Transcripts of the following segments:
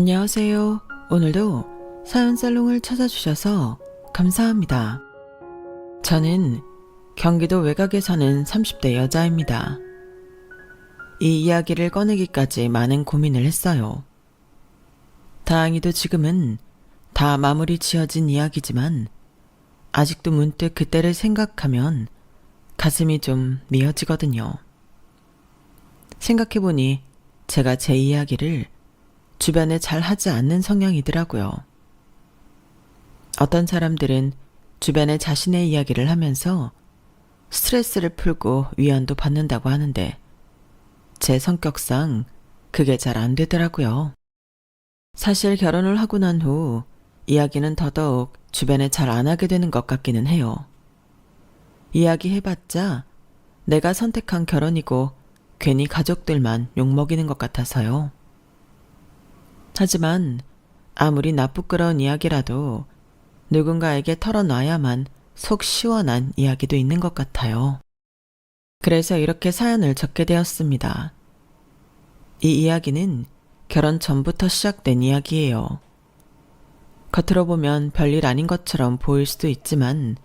안녕하세요. 오늘도 사연 살롱을 찾아주셔서 감사합니다. 저는 경기도 외곽에 사는 30대 여자입니다. 이 이야기를 꺼내기까지 많은 고민을 했어요. 다행히도 지금은 다 마무리 지어진 이야기지만 아직도 문득 그때를 생각하면 가슴이 좀 미어지거든요. 생각해보니 제가 제 이야기를 주변에 잘 하지 않는 성향이더라고요. 어떤 사람들은 주변에 자신의 이야기를 하면서 스트레스를 풀고 위안도 받는다고 하는데 제 성격상 그게 잘 안 되더라고요. 사실 결혼을 하고 난 후 이야기는 더더욱 주변에 잘 안 하게 되는 것 같기는 해요. 이야기해봤자 내가 선택한 결혼이고 괜히 가족들만 욕먹이는 것 같아서요. 하지만 아무리 나쁘끄러운 이야기라도 누군가에게 털어놔야만 속 시원한 이야기도 있는 것 같아요. 그래서 이렇게 사연을 적게 되었습니다. 이 이야기는 결혼 전부터 시작된 이야기예요. 겉으로 보면 별일 아닌 것처럼 보일 수도 있지만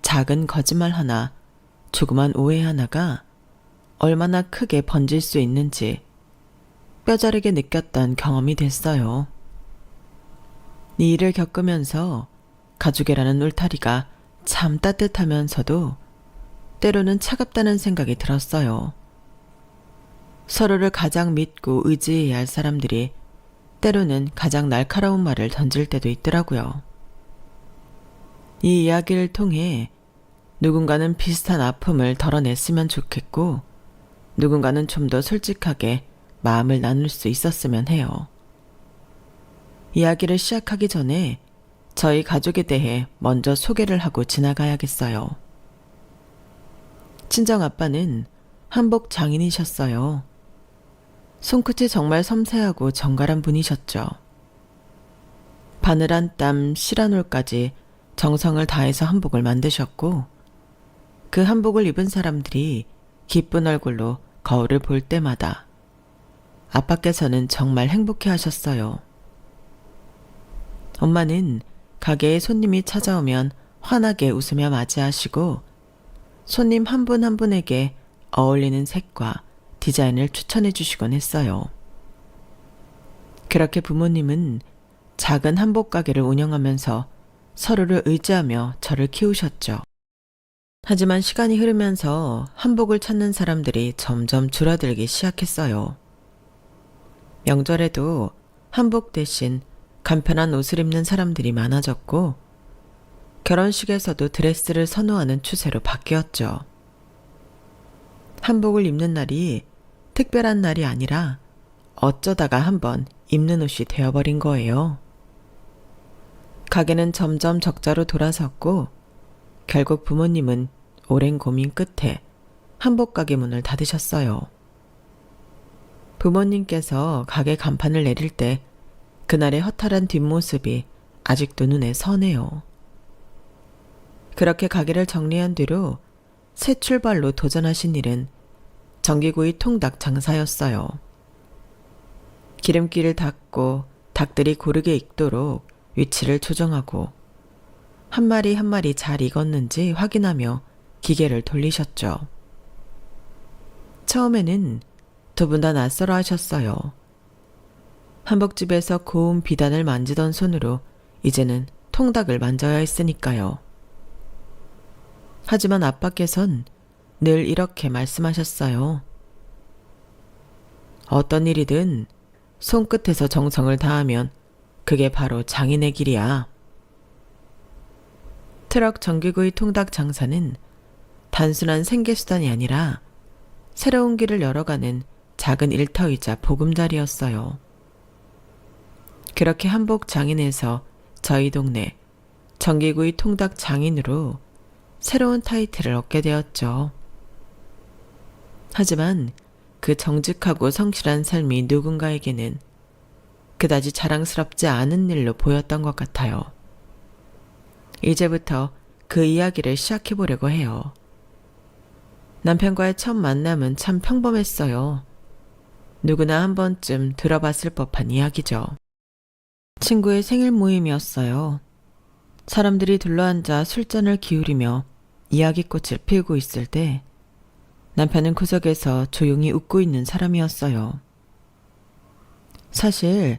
작은 거짓말 하나, 조그만 오해 하나가 얼마나 크게 번질 수 있는지 뼈저리게 느꼈던 경험이 됐어요. 이 일을 겪으면서 가족이라는 울타리가 참 따뜻하면서도 때로는 차갑다는 생각이 들었어요. 서로를 가장 믿고 의지해야 할 사람들이 때로는 가장 날카로운 말을 던질 때도 있더라고요. 이 이야기를 통해 누군가는 비슷한 아픔을 덜어냈으면 좋겠고 누군가는 좀 더 솔직하게 마음을 나눌 수 있었으면 해요. 이야기를 시작하기 전에 저희 가족에 대해 먼저 소개를 하고 지나가야겠어요. 친정아빠는 한복 장인이셨어요. 손끝이 정말 섬세하고 정갈한 분이셨죠. 바늘한 땀, 실한올까지 정성을 다해서 한복을 만드셨고 그 한복을 입은 사람들이 기쁜 얼굴로 거울을 볼 때마다 아빠께서는 정말 행복해 하셨어요. 엄마는 가게에 손님이 찾아오면 환하게 웃으며 맞이하시고 손님 한 분 한 분에게 어울리는 색과 디자인을 추천해 주시곤 했어요. 그렇게 부모님은 작은 한복 가게를 운영하면서 서로를 의지하며 저를 키우셨죠. 하지만 시간이 흐르면서 한복을 찾는 사람들이 점점 줄어들기 시작했어요. 명절에도 한복 대신 간편한 옷을 입는 사람들이 많아졌고 결혼식에서도 드레스를 선호하는 추세로 바뀌었죠. 한복을 입는 날이 특별한 날이 아니라 어쩌다가 한번 입는 옷이 되어버린 거예요. 가게는 점점 적자로 돌아섰고 결국 부모님은 오랜 고민 끝에 한복 가게 문을 닫으셨어요. 부모님께서 가게 간판을 내릴 때 그날의 허탈한 뒷모습이 아직도 눈에 선해요. 그렇게 가게를 정리한 뒤로 새 출발로 도전하신 일은 전기구이 통닭 장사였어요. 기름기를 닦고 닭들이 고르게 익도록 위치를 조정하고 한 마리 한 마리 잘 익었는지 확인하며 기계를 돌리셨죠. 처음에는 두 분 다 낯설어 하셨어요. 한복집에서 고운 비단을 만지던 손으로 이제는 통닭을 만져야 했으니까요. 하지만 아빠께선 늘 이렇게 말씀하셨어요. 어떤 일이든 손끝에서 정성을 다하면 그게 바로 장인의 길이야. 트럭 전기구이 통닭 장사는 단순한 생계수단이 아니라 새로운 길을 열어가는 작은 일터이자 보금자리였어요. 그렇게 한복 장인에서 저희 동네 전기구이 통닭 장인으로 새로운 타이틀을 얻게 되었죠. 하지만 그 정직하고 성실한 삶이 누군가에게는 그다지 자랑스럽지 않은 일로 보였던 것 같아요. 이제부터 그 이야기를 시작해보려고 해요. 남편과의 첫 만남은 참 평범했어요. 누구나 한 번쯤 들어봤을 법한 이야기죠. 친구의 생일 모임이었어요. 사람들이 둘러앉아 술잔을 기울이며 이야기꽃을 피우고 있을 때 남편은 구석에서 조용히 웃고 있는 사람이었어요. 사실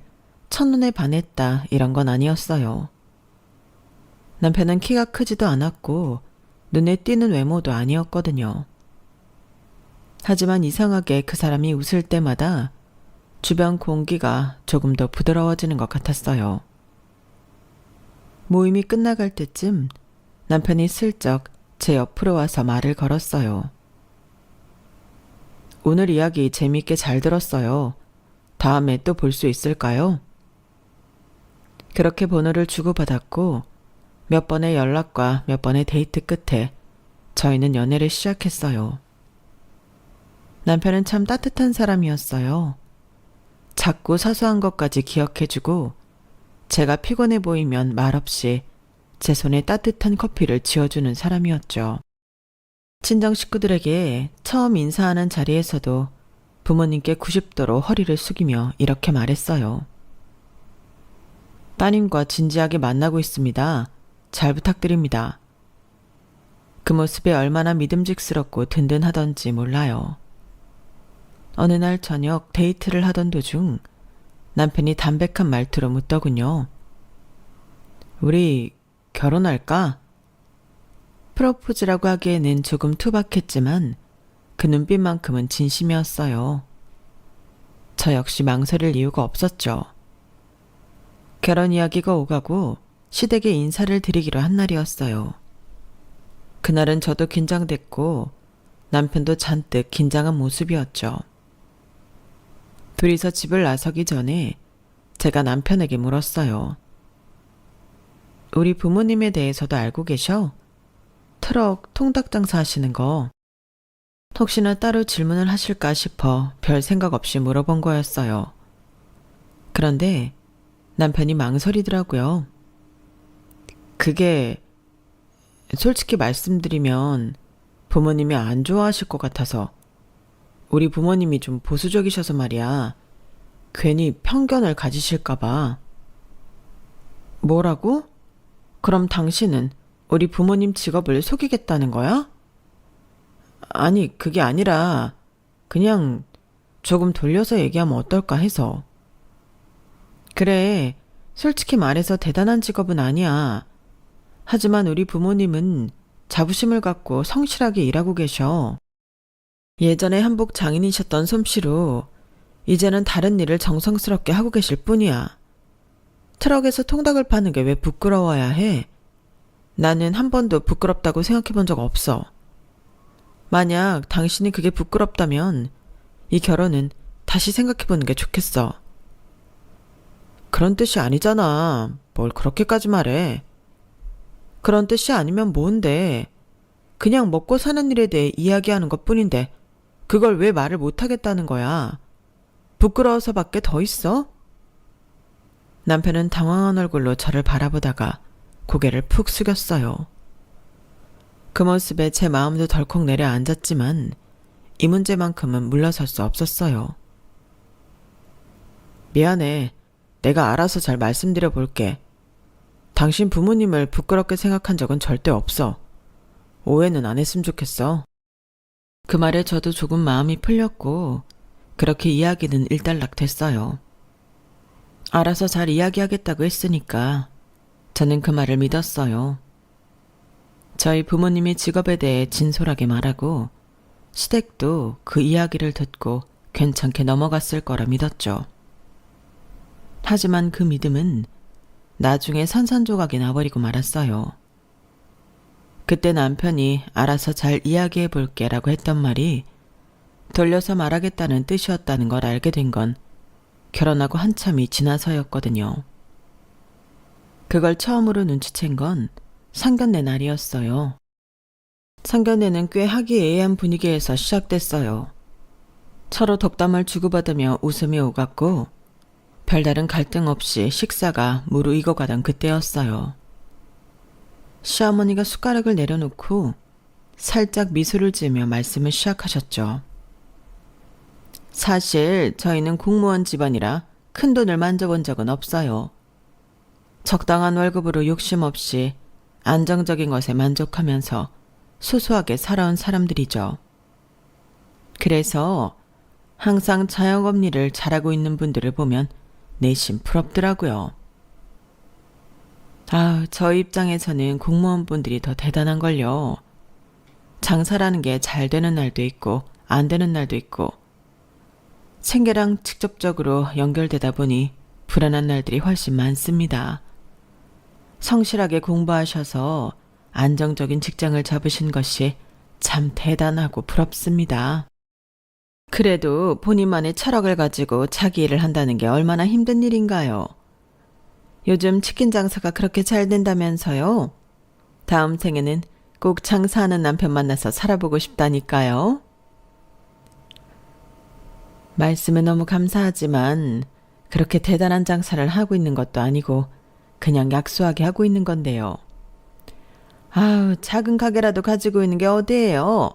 첫눈에 반했다 이런 건 아니었어요. 남편은 키가 크지도 않았고 눈에 띄는 외모도 아니었거든요. 하지만 이상하게 그 사람이 웃을 때마다 주변 공기가 조금 더 부드러워지는 것 같았어요. 모임이 끝나갈 때쯤 남편이 슬쩍 제 옆으로 와서 말을 걸었어요. 오늘 이야기 재미있게 잘 들었어요. 다음에 또 볼 수 있을까요? 그렇게 번호를 주고받았고 몇 번의 연락과 몇 번의 데이트 끝에 저희는 연애를 시작했어요. 남편은 참 따뜻한 사람이었어요. 작고 사소한 것까지 기억해주고 제가 피곤해 보이면 말없이 제 손에 따뜻한 커피를 지어주는 사람이었죠. 친정 식구들에게 처음 인사하는 자리에서도 부모님께 90도로 허리를 숙이며 이렇게 말했어요. 따님과 진지하게 만나고 있습니다. 잘 부탁드립니다. 그 모습이 얼마나 믿음직스럽고 든든하던지 몰라요. 어느 날 저녁 데이트를 하던 도중 남편이 담백한 말투로 묻더군요. 우리 결혼할까? 프로포즈라고 하기에는 조금 투박했지만 그 눈빛만큼은 진심이었어요. 저 역시 망설일 이유가 없었죠. 결혼 이야기가 오가고 시댁에 인사를 드리기로 한 날이었어요. 그날은 저도 긴장됐고 남편도 잔뜩 긴장한 모습이었죠. 둘이서 집을 나서기 전에 제가 남편에게 물었어요. 우리 부모님에 대해서도 알고 계셔? 트럭 통닭 장사 하시는 거. 혹시나 따로 질문을 하실까 싶어 별 생각 없이 물어본 거였어요. 그런데 남편이 망설이더라고요. 그게 솔직히 말씀드리면 부모님이 안 좋아하실 것 같아서. 우리 부모님이 좀 보수적이셔서 말이야. 괜히 편견을 가지실까 봐. 뭐라고? 그럼 당신은 우리 부모님 직업을 속이겠다는 거야? 아니, 그게 아니라 그냥 조금 돌려서 얘기하면 어떨까 해서. 그래, 솔직히 말해서 대단한 직업은 아니야. 하지만 우리 부모님은 자부심을 갖고 성실하게 일하고 계셔. 예전에 한복 장인이셨던 솜씨로 이제는 다른 일을 정성스럽게 하고 계실 뿐이야. 트럭에서 통닭을 파는 게 왜 부끄러워야 해? 나는 한 번도 부끄럽다고 생각해 본 적 없어. 만약 당신이 그게 부끄럽다면 이 결혼은 다시 생각해 보는 게 좋겠어. 그런 뜻이 아니잖아. 뭘 그렇게까지 말해. 그런 뜻이 아니면 뭔데? 그냥 먹고 사는 일에 대해 이야기하는 것 뿐인데 그걸 왜 말을 못하겠다는 거야? 부끄러워서밖에 더 있어? 남편은 당황한 얼굴로 저를 바라보다가 고개를 푹 숙였어요. 그 모습에 제 마음도 덜컥 내려앉았지만 이 문제만큼은 물러설 수 없었어요. 미안해. 내가 알아서 잘 말씀드려 볼게. 당신 부모님을 부끄럽게 생각한 적은 절대 없어. 오해는 안 했으면 좋겠어. 그 말에 저도 조금 마음이 풀렸고 그렇게 이야기는 일단락 됐어요. 알아서 잘 이야기하겠다고 했으니까 저는 그 말을 믿었어요. 저희 부모님의 직업에 대해 진솔하게 말하고 시댁도 그 이야기를 듣고 괜찮게 넘어갔을 거라 믿었죠. 하지만 그 믿음은 나중에 산산조각이 나버리고 말았어요. 그때 남편이 알아서 잘 이야기해 볼게 라고 했던 말이 돌려서 말하겠다는 뜻이었다는 걸 알게 된 건 결혼하고 한참이 지나서였거든요. 그걸 처음으로 눈치챈 건 상견례 날이었어요. 상견례는 꽤 화기애애한 분위기에서 시작됐어요. 서로 덕담을 주고받으며 웃음이 오갔고 별다른 갈등 없이 식사가 무르익어가던 그때였어요. 시어머니가 숟가락을 내려놓고 살짝 미소를 지으며 말씀을 시작하셨죠. 사실 저희는 공무원 집안이라 큰돈을 만져본 적은 없어요. 적당한 월급으로 욕심 없이 안정적인 것에 만족하면서 소소하게 살아온 사람들이죠. 그래서 항상 자영업 일을 잘하고 있는 분들을 보면 내심 부럽더라고요. 저 입장에서는 공무원분들이 더 대단한걸요. 장사라는 게 잘 되는 날도 있고 안 되는 날도 있고 생계랑 직접적으로 연결되다 보니 불안한 날들이 훨씬 많습니다. 성실하게 공부하셔서 안정적인 직장을 잡으신 것이 참 대단하고 부럽습니다. 그래도 본인만의 철학을 가지고 자기 일을 한다는 게 얼마나 힘든 일인가요? 요즘 치킨 장사가 그렇게 잘 된다면서요? 다음 생에는 꼭 장사하는 남편 만나서 살아보고 싶다니까요. 말씀은 너무 감사하지만 그렇게 대단한 장사를 하고 있는 것도 아니고 그냥 약소하게 하고 있는 건데요. 작은 가게라도 가지고 있는 게 어디예요?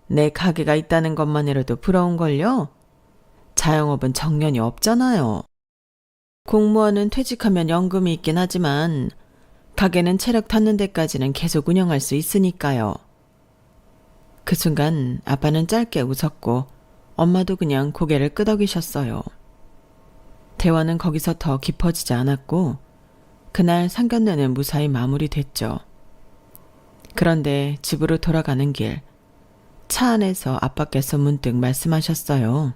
내 가게가 있다는 것만으로도 부러운걸요? 자영업은 정년이 없잖아요. 공무원은 퇴직하면 연금이 있긴 하지만 가게는 체력 닿는 데까지는 계속 운영할 수 있으니까요. 그 순간 아빠는 짧게 웃었고 엄마도 그냥 고개를 끄덕이셨어요. 대화는 거기서 더 깊어지지 않았고 그날 상견례는 무사히 마무리됐죠. 그런데 집으로 돌아가는 길, 차 안에서 아빠께서 문득 말씀하셨어요.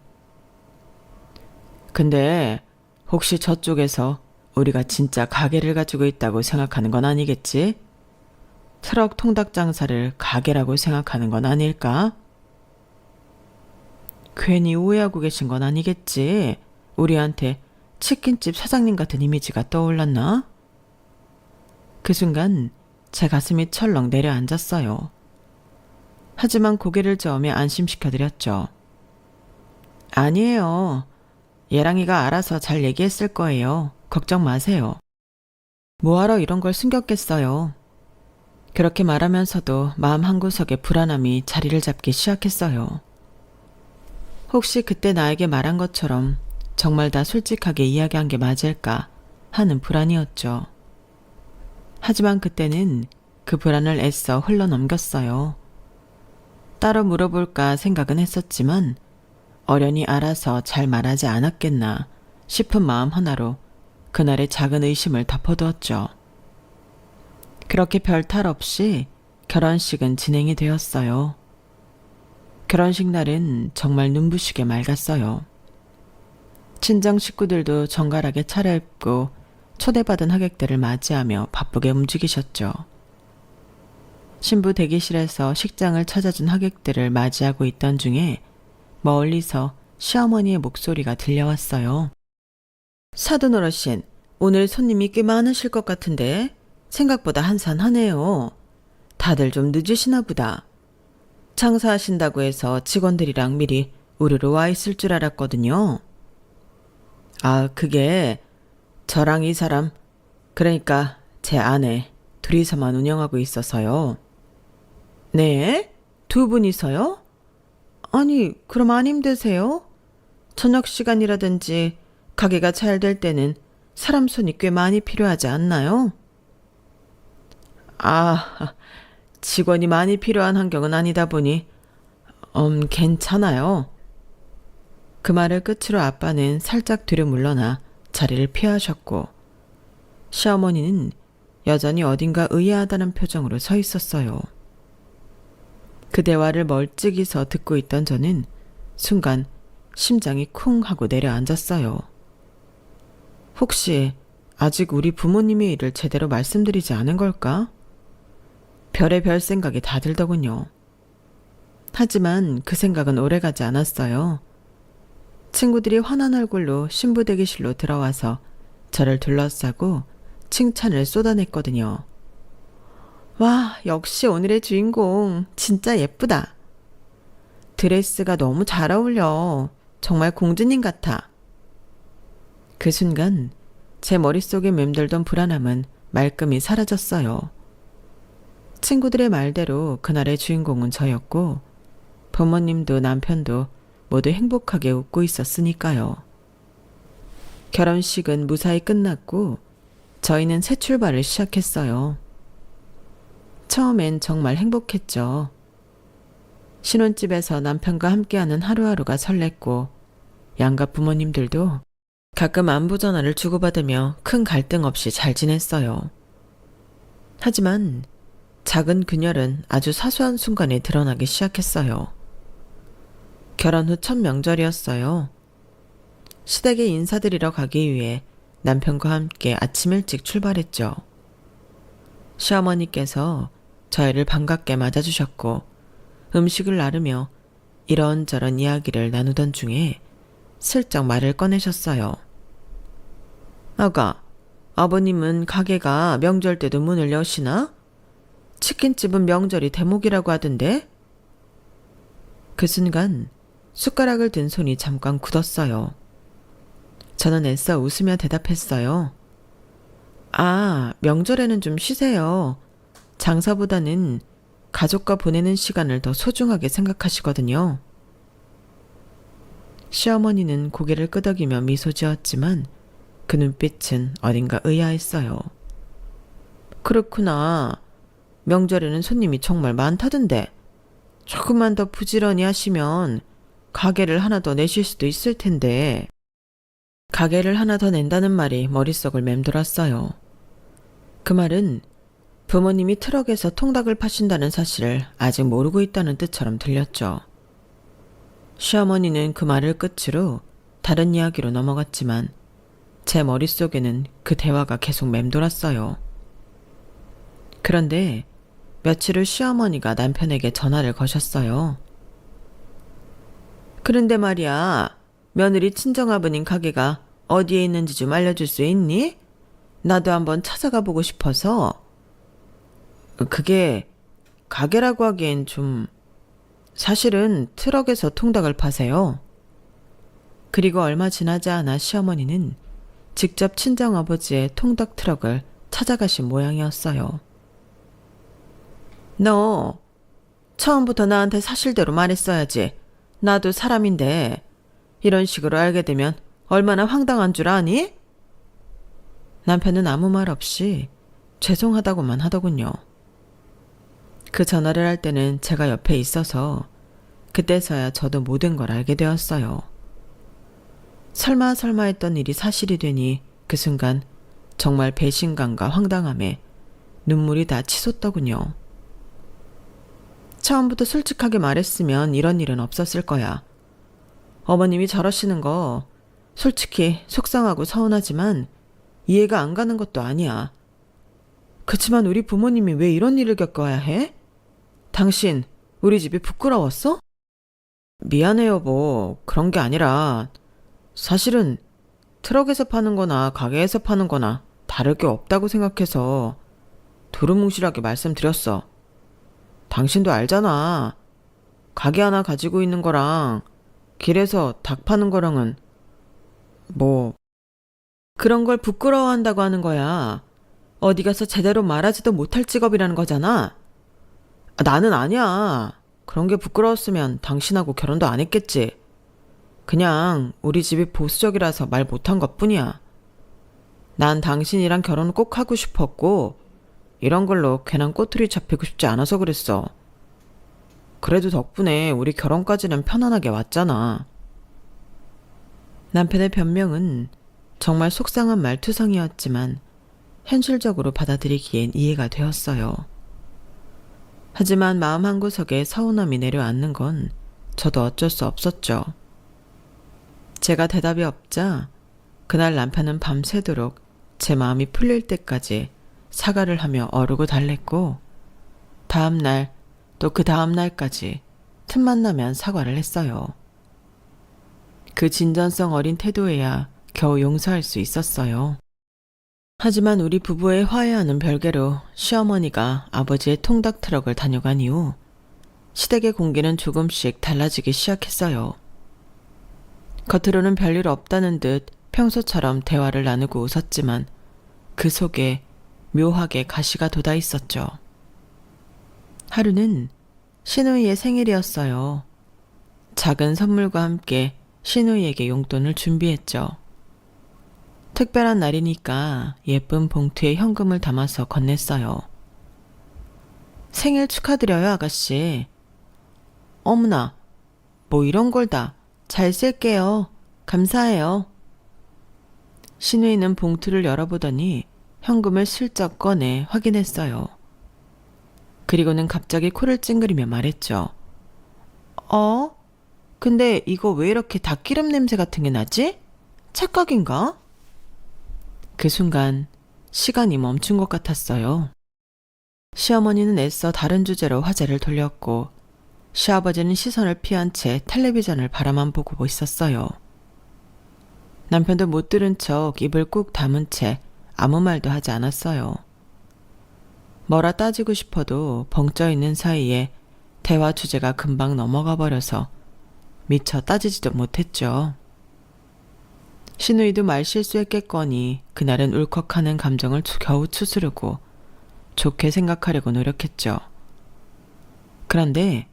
근데 혹시 저쪽에서 우리가 진짜 가게를 가지고 있다고 생각하는 건 아니겠지? 트럭 통닭 장사를 가게라고 생각하는 건 아닐까? 괜히 오해하고 계신 건 아니겠지? 우리한테 치킨집 사장님 같은 이미지가 떠올랐나? 그 순간 제 가슴이 철렁 내려앉았어요. 하지만 고개를 저으며 안심시켜드렸죠. 아니에요. 예랑이가 알아서 잘 얘기했을 거예요. 걱정 마세요. 뭐하러 이런 걸 숨겼겠어요. 그렇게 말하면서도 마음 한구석에 불안함이 자리를 잡기 시작했어요. 혹시 그때 나에게 말한 것처럼 정말 다 솔직하게 이야기한 게 맞을까 하는 불안이었죠. 하지만 그때는 그 불안을 애써 흘러넘겼어요. 따로 물어볼까 생각은 했었지만 어련히 알아서 잘 말하지 않았겠나 싶은 마음 하나로 그날의 작은 의심을 덮어두었죠. 그렇게 별 탈 없이 결혼식은 진행이 되었어요. 결혼식 날은 정말 눈부시게 맑았어요. 친정 식구들도 정갈하게 차려입고 초대받은 하객들을 맞이하며 바쁘게 움직이셨죠. 신부 대기실에서 식장을 찾아준 하객들을 맞이하고 있던 중에 멀리서 시어머니의 목소리가 들려왔어요. 사돈 어르신, 오늘 손님이 꽤 많으실 것 같은데 생각보다 한산하네요. 다들 좀 늦으시나 보다. 장사하신다고 해서 직원들이랑 미리 우르르 와 있을 줄 알았거든요. 그게 저랑 이 사람, 그러니까 제 아내 둘이서만 운영하고 있어서요. 네? 두 분이서요? 아니, 그럼 안 힘드세요? 저녁 시간이라든지 가게가 잘 될 때는 사람 손이 꽤 많이 필요하지 않나요? 직원이 많이 필요한 환경은 아니다 보니 괜찮아요. 그 말을 끝으로 아빠는 살짝 뒤로 물러나 자리를 피하셨고 시어머니는 여전히 어딘가 의아하다는 표정으로 서 있었어요. 그 대화를 멀찍이서 듣고 있던 저는 순간 심장이 쿵 하고 내려앉았어요. 혹시 아직 우리 부모님의 일을 제대로 말씀드리지 않은 걸까? 별의별 생각이 다 들더군요. 하지만 그 생각은 오래가지 않았어요. 친구들이 환한 얼굴로 신부 대기실로 들어와서 저를 둘러싸고 칭찬을 쏟아냈거든요. 와, 역시 오늘의 주인공 진짜 예쁘다. 드레스가 너무 잘 어울려. 정말 공주님 같아. 그 순간 제 머릿속에 맴돌던 불안함은 말끔히 사라졌어요. 친구들의 말대로 그날의 주인공은 저였고 부모님도 남편도 모두 행복하게 웃고 있었으니까요. 결혼식은 무사히 끝났고 저희는 새 출발을 시작했어요. 처음엔 정말 행복했죠. 신혼집에서 남편과 함께하는 하루하루가 설렜고 양가 부모님들도 가끔 안부 전화를 주고받으며 큰 갈등 없이 잘 지냈어요. 하지만 작은 균열은 아주 사소한 순간에 드러나기 시작했어요. 결혼 후 첫 명절이었어요. 시댁에 인사드리러 가기 위해 남편과 함께 아침 일찍 출발했죠. 시어머니께서 저희를 반갑게 맞아주셨고 음식을 나르며 이런저런 이야기를 나누던 중에 슬쩍 말을 꺼내셨어요. 아가, 아버님은 가게가 명절 때도 문을 여시나? 치킨집은 명절이 대목이라고 하던데? 그 순간 숟가락을 든 손이 잠깐 굳었어요. 저는 애써 웃으며 대답했어요. 아, 명절에는 좀 쉬세요. 장사보다는 가족과 보내는 시간을 더 소중하게 생각하시거든요. 시어머니는 고개를 끄덕이며 미소 지었지만 그 눈빛은 어딘가 의아했어요. 그렇구나. 명절에는 손님이 정말 많다던데. 조금만 더 부지런히 하시면 가게를 하나 더 내실 수도 있을 텐데. 가게를 하나 더 낸다는 말이 머릿속을 맴돌았어요. 그 말은 부모님이 트럭에서 통닭을 파신다는 사실을 아직 모르고 있다는 뜻처럼 들렸죠. 시어머니는 그 말을 끝으로 다른 이야기로 넘어갔지만 제 머릿속에는 그 대화가 계속 맴돌았어요. 그런데 며칠 후 시어머니가 남편에게 전화를 거셨어요. 그런데 말이야, 며느리 친정아버님 가게가 어디에 있는지 좀 알려줄 수 있니? 나도 한번 찾아가 보고 싶어서. 그게 가게라고 하기엔 좀... 사실은 트럭에서 통닭을 파세요. 그리고 얼마 지나지 않아 시어머니는 직접 친정아버지의 통닭 트럭을 찾아가신 모양이었어요. 너 처음부터 나한테 사실대로 말했어야지. 나도 사람인데 이런 식으로 알게 되면 얼마나 황당한 줄 아니? 남편은 아무 말 없이 죄송하다고만 하더군요. 그 전화를 할 때는 제가 옆에 있어서 그때서야 저도 모든 걸 알게 되었어요. 설마 했던 일이 사실이 되니 그 순간 정말 배신감과 황당함에 눈물이 다 치솟더군요. 처음부터 솔직하게 말했으면 이런 일은 없었을 거야. 어머님이 저러시는 거 솔직히 속상하고 서운하지만 이해가 안 가는 것도 아니야. 그치만 우리 부모님이 왜 이런 일을 겪어야 해? 당신 우리 집이 부끄러웠어? 미안해 여보. 그런 게 아니라 사실은 트럭에서 파는 거나 가게에서 파는 거나 다를 게 없다고 생각해서 두루뭉실하게 말씀드렸어. 당신도 알잖아. 가게 하나 가지고 있는 거랑 길에서 닭 파는 거랑은 뭐 그런 걸 부끄러워한다고 하는 거야. 어디 가서 제대로 말하지도 못할 직업이라는 거잖아. 나는 아니야. 그런 게 부끄러웠으면 당신하고 결혼도 안 했겠지. 그냥 우리 집이 보수적이라서 말 못한 것뿐이야. 난 당신이랑 결혼 꼭 하고 싶었고 이런 걸로 괜한 꼬투리 잡히고 싶지 않아서 그랬어. 그래도 덕분에 우리 결혼까지는 편안하게 왔잖아. 남편의 변명은 정말 속상한 말투성이었지만 현실적으로 받아들이기엔 이해가 되었어요. 하지만 마음 한구석에 서운함이 내려앉는 건 저도 어쩔 수 없었죠. 제가 대답이 없자 그날 남편은 밤새도록 제 마음이 풀릴 때까지 사과를 하며 어르고 달랬고 다음날 또 그 다음날까지 틈만 나면 사과를 했어요. 그 진전성 어린 태도에야 겨우 용서할 수 있었어요. 하지만 우리 부부의 화해와는 별개로 시어머니가 아버지의 통닭 트럭을 다녀간 이후 시댁의 공기는 조금씩 달라지기 시작했어요. 겉으로는 별일 없다는 듯 평소처럼 대화를 나누고 웃었지만 그 속에 묘하게 가시가 돋아 있었죠. 하루는 시누이의 생일이었어요. 작은 선물과 함께 시누이에게 용돈을 준비했죠. 특별한 날이니까 예쁜 봉투에 현금을 담아서 건넸어요. 생일 축하드려요, 아가씨. 어머나, 뭐 이런 걸 다 잘 쓸게요. 감사해요. 신우이는 봉투를 열어보더니 현금을 슬쩍 꺼내 확인했어요. 그리고는 갑자기 코를 찡그리며 말했죠. 근데 이거 왜 이렇게 닭기름 냄새 같은 게 나지? 착각인가? 그 순간 시간이 멈춘 것 같았어요. 시어머니는 애써 다른 주제로 화제를 돌렸고 시아버지는 시선을 피한 채 텔레비전을 바라만 보고 있었어요. 남편도 못 들은 척 입을 꾹 다문 채 아무 말도 하지 않았어요. 뭐라 따지고 싶어도 벙쪄 있는 사이에 대화 주제가 금방 넘어가 버려서 미처 따지지도 못했죠. 신우이도 말 실수했겠거니 그날은 울컥하는 감정을 겨우 추스르고 좋게 생각하려고 노력했죠. 그런데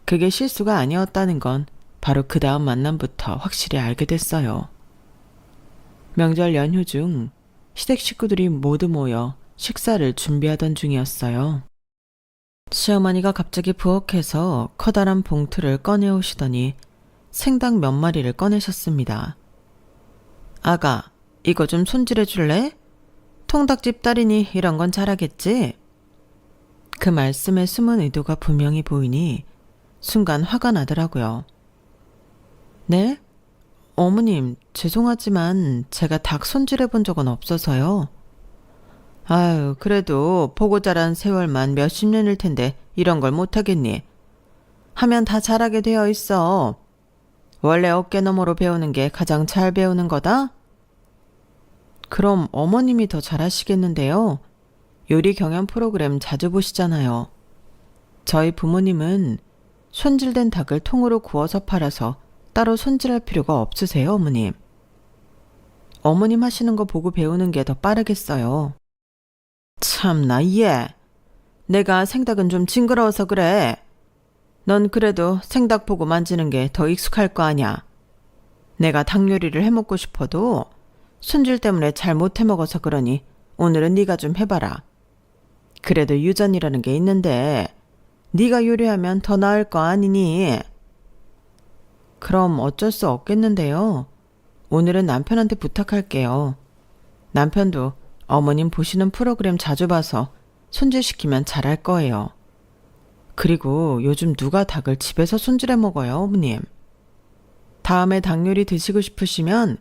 그게 실수가 아니었다는 건 바로 그 다음 만남부터 확실히 알게 됐어요. 명절 연휴 중 시댁 식구들이 모두 모여 식사를 준비하던 중이었어요. 시어머니가 갑자기 부엌에서 커다란 봉투를 꺼내오시더니 생닭 몇 마리를 꺼내셨습니다. 아가, 이거 좀 손질해 줄래? 통닭집 딸이니 이런 건 잘하겠지? 그 말씀에 숨은 의도가 분명히 보이니 순간 화가 나더라고요. 네? 어머님, 죄송하지만 제가 닭 손질해 본 적은 없어서요. 아유, 그래도 보고 자란 세월만 몇십 년일 텐데 이런 걸 못하겠니? 하면 다 잘하게 되어 있어. 원래 어깨너머로 배우는 게 가장 잘 배우는 거다? 그럼 어머님이 더 잘하시겠는데요. 요리 경연 프로그램 자주 보시잖아요. 저희 부모님은 손질된 닭을 통으로 구워서 팔아서 따로 손질할 필요가 없으세요, 어머님. 어머님 하시는 거 보고 배우는 게 더 빠르겠어요. 참나, 얘. 내가 생닭은 좀 징그러워서 그래. 넌 그래도 생닭 보고 만지는 게 더 익숙할 거 아냐. 내가 닭 요리를 해먹고 싶어도 손질 때문에 잘 못 해먹어서 그러니 오늘은 네가 좀 해봐라. 그래도 유전이라는 게 있는데 네가 요리하면 더 나을 거 아니니? 그럼 어쩔 수 없겠는데요. 오늘은 남편한테 부탁할게요. 남편도 어머님 보시는 프로그램 자주 봐서 손질시키면 잘할 거예요. 그리고 요즘 누가 닭을 집에서 손질해 먹어요, 어머님. 다음에 닭 요리 드시고 싶으시면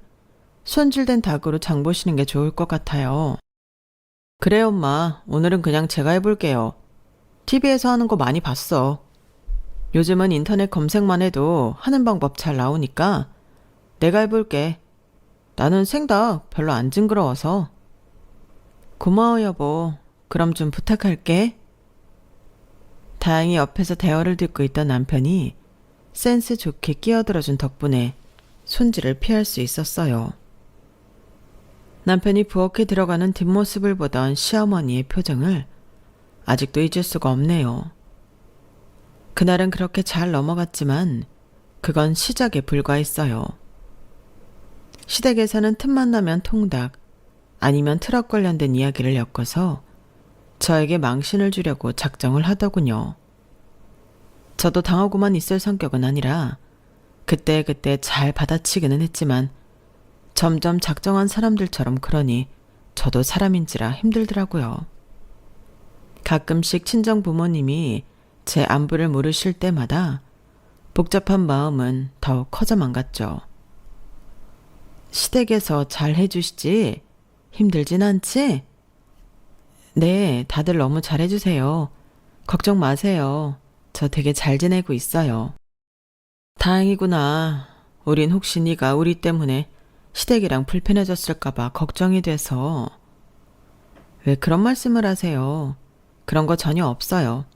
손질된 닭으로 장 보시는 게 좋을 것 같아요. 그래, 엄마. 오늘은 그냥 제가 해볼게요. TV에서 하는 거 많이 봤어. 요즘은 인터넷 검색만 해도 하는 방법 잘 나오니까 내가 해볼게. 나는 생닭 별로 안 징그러워서. 고마워, 여보. 그럼 좀 부탁할게. 다행히 옆에서 대화를 듣고 있던 남편이 센스 좋게 끼어들어준 덕분에 손질을 피할 수 있었어요. 남편이 부엌에 들어가는 뒷모습을 보던 시어머니의 표정을 아직도 잊을 수가 없네요. 그날은 그렇게 잘 넘어갔지만 그건 시작에 불과했어요. 시댁에서는 틈만 나면 통닭 아니면 트럭 관련된 이야기를 엮어서 저에게 망신을 주려고 작정을 하더군요. 저도 당하고만 있을 성격은 아니라 그때그때 잘 받아치기는 했지만 점점 작정한 사람들처럼 그러니 저도 사람인지라 힘들더라고요. 가끔씩 친정 부모님이 제 안부를 물으실 때마다 복잡한 마음은 더욱 커져만 갔죠. 시댁에서 잘 해주시지? 힘들진 않지? 네, 다들 너무 잘해주세요. 걱정 마세요. 저 되게 잘 지내고 있어요. 다행이구나. 우린 혹시 네가 우리 때문에 시댁이랑 불편해졌을까봐 걱정이 돼서. 왜 그런 말씀을 하세요? 그런 거 전혀 없어요.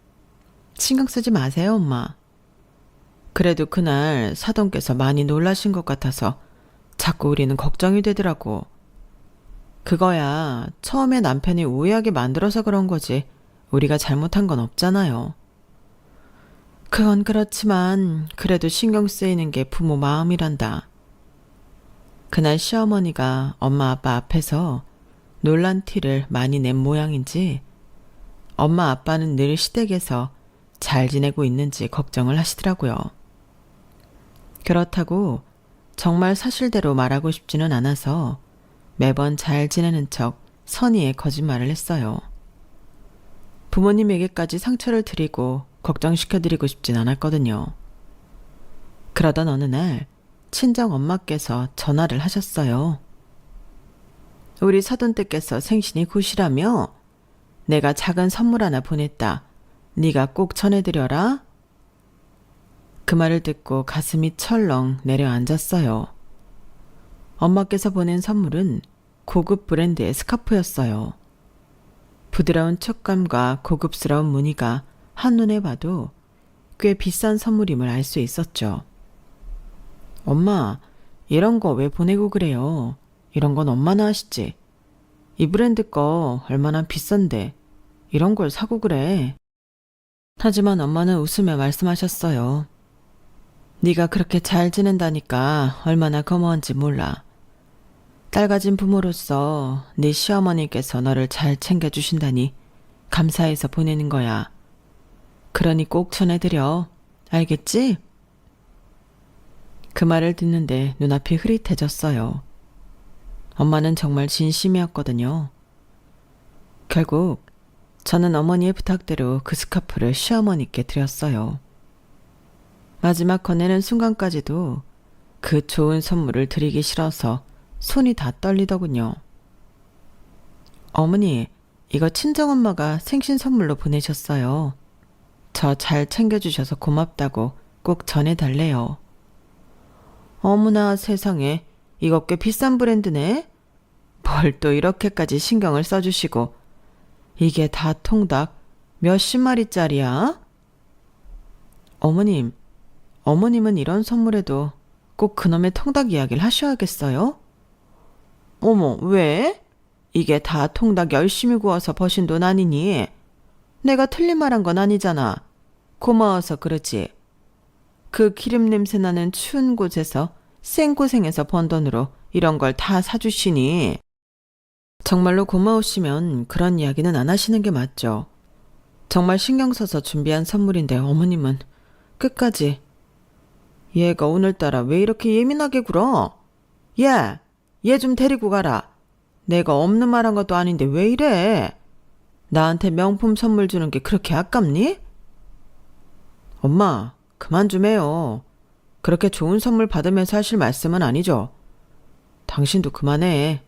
신경 쓰지 마세요, 엄마. 그래도 그날 사돈께서 많이 놀라신 것 같아서 자꾸 우리는 걱정이 되더라고. 그거야 처음에 남편이 오해하게 만들어서 그런 거지 우리가 잘못한 건 없잖아요. 그건 그렇지만 그래도 신경 쓰이는 게 부모 마음이란다. 그날 시어머니가 엄마 아빠 앞에서 놀란 티를 많이 낸 모양인지 엄마 아빠는 늘 시댁에서 잘 지내고 있는지 걱정을 하시더라고요. 그렇다고 정말 사실대로 말하고 싶지는 않아서 매번 잘 지내는 척 선의의 거짓말을 했어요. 부모님에게까지 상처를 드리고 걱정시켜드리고 싶진 않았거든요. 그러던 어느 날 친정 엄마께서 전화를 하셨어요. 우리 사돈댁께서 생신이 곧이라며 내가 작은 선물 하나 보냈다. 네가 꼭 전해드려라. 그 말을 듣고 가슴이 철렁 내려앉았어요. 엄마께서 보낸 선물은 고급 브랜드의 스카프였어요. 부드러운 촉감과 고급스러운 무늬가 한눈에 봐도 꽤 비싼 선물임을 알 수 있었죠. 엄마, 이런 거 왜 보내고 그래요? 이런 건 엄마나 하시지. 이 브랜드 거 얼마나 비싼데 이런 걸 사고 그래. 하지만 엄마는 웃으며 말씀하셨어요. 네가 그렇게 잘 지낸다니까 얼마나 고마운지 몰라. 딸 가진 부모로서 네 시어머니께서 너를 잘 챙겨주신다니 감사해서 보내는 거야. 그러니 꼭 전해드려. 알겠지? 그 말을 듣는데 눈앞이 흐릿해졌어요. 엄마는 정말 진심이었거든요. 결국 저는 어머니의 부탁대로 그 스카프를 시어머니께 드렸어요. 마지막 건네는 순간까지도 그 좋은 선물을 드리기 싫어서 손이 다 떨리더군요. 어머니, 이거 친정엄마가 생신 선물로 보내셨어요. 저 잘 챙겨주셔서 고맙다고 꼭 전해달래요. 어머나 세상에, 이거 꽤 비싼 브랜드네? 뭘 또 이렇게까지 신경을 써주시고. 이게 다 통닭 몇십 마리짜리야? 어머님은 이런 선물에도 꼭 그놈의 통닭 이야기를 하셔야겠어요? 어머, 왜? 이게 다 통닭 열심히 구워서 버신 돈 아니니? 내가 틀린 말 한 건 아니잖아. 고마워서 그러지. 그 기름 냄새 나는 추운 곳에서 생고생해서 번 돈으로 이런 걸 다 사주시니. 정말로 고마우시면 그런 이야기는 안 하시는 게 맞죠. 정말 신경 써서 준비한 선물인데 어머님은 끝까지. 얘가 오늘따라 왜 이렇게 예민하게 굴어? 얘 좀 데리고 가라. 내가 없는 말 한 것도 아닌데 왜 이래? 나한테 명품 선물 주는 게 그렇게 아깝니? 엄마, 그만 좀 해요. 그렇게 좋은 선물 받으면서 하실 말씀은 아니죠. 당신도 그만해.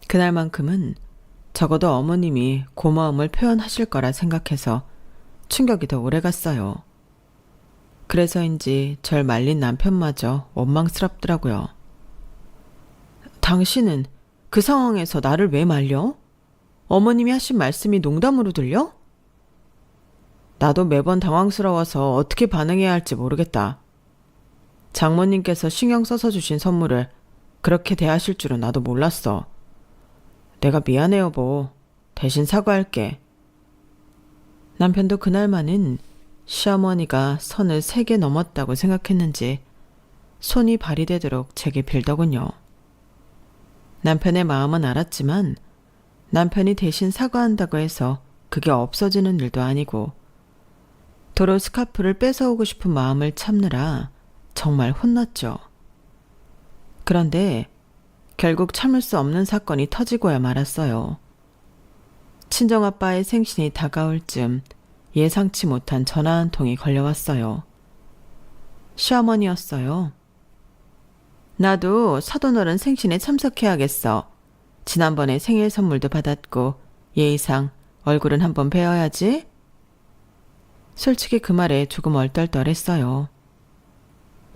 그날만큼은 적어도 어머님이 고마움을 표현하실 거라 생각해서 충격이 더 오래갔어요. 그래서인지 절 말린 남편마저 원망스럽더라고요. 당신은 그 상황에서 나를 왜 말려? 어머님이 하신 말씀이 농담으로 들려? 나도 매번 당황스러워서 어떻게 반응해야 할지 모르겠다. 장모님께서 신경 써서 주신 선물을 그렇게 대하실 줄은 나도 몰랐어. 내가 미안해 여보. 대신 사과할게. 남편도 그날만은 시어머니가 선을 3개 넘었다고 생각했는지 손이 발이 되도록 제게 빌더군요. 남편의 마음은 알았지만 남편이 대신 사과한다고 해서 그게 없어지는 일도 아니고 도로 스카프를 뺏어오고 싶은 마음을 참느라 정말 혼났죠. 그런데 결국 참을 수 없는 사건이 터지고야 말았어요. 친정아빠의 생신이 다가올 즈음 예상치 못한 전화 한 통이 걸려왔어요. 시어머니였어요. 나도 사돈어른 생신에 참석해야겠어. 지난번에 생일 선물도 받았고 예의상 얼굴은 한번 뵈어야지. 솔직히 그 말에 조금 얼떨떨했어요.